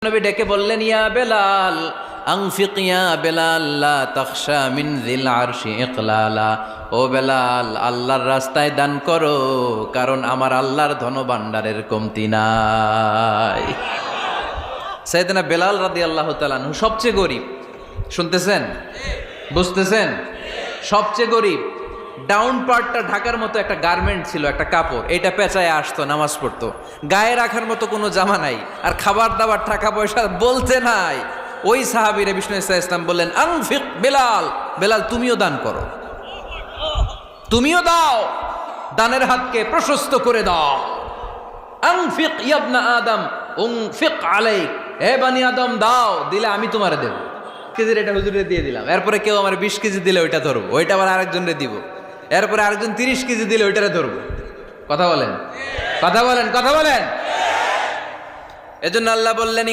নবী ডেকে বললেন, ইয়া বেলাল আনফিক ইয়া বেলাল লা তাখশা মিন যিল আরশি ইকলালা। ও বেলাল, আল্লাহর রাস্তায় দান করো, কারণ আমার আল্লাহর ধনভাণ্ডারের কমতি নাই। সাইয়েদনা বেলাল রাদিয়াল্লাহু তাআলা আনহু সবচেয়ে গরিব। শুনতেছেন? বুঝতেছেন? সবচেয়ে গরিব। ডাউন পার্টটা ঢাকার মতো একটা গার্মেন্ট ছিল, একটা কাপড়, এটা পেঁচায় আসতো, নামাজ পড়তো। গায়ে রাখার মতো কোনো জামা নাই, আর খাবার দাবার টাকা পয়সা বলতে নাই। ওই সাহাবীরে বিষ্ণু ইসলাম বললেন, আনফিক বেলাল, বেলাল তুমিও দান করো, তুমিও দাও, দানের হাতকে প্রশস্ত করে দাও। আনফিক ইবনা আদম উনফিক আলাইক, হে বানি আদম দাও, দিলে আমি তোমারে দেব। কেজির এটা হুজুরে দিয়ে দিলাম, এরপরে কেউ আমার 20 কেজি দিলে ওইটা ধরবো, ওইটা আবার আরেকজনরে দিব, এরপরে আরেকজন 30 কেজি দিলে ওইটারে ধরবো। কথা বলেন, কথা বলেন, কথা বলেন। এজন্য আল্লাহ বললেন,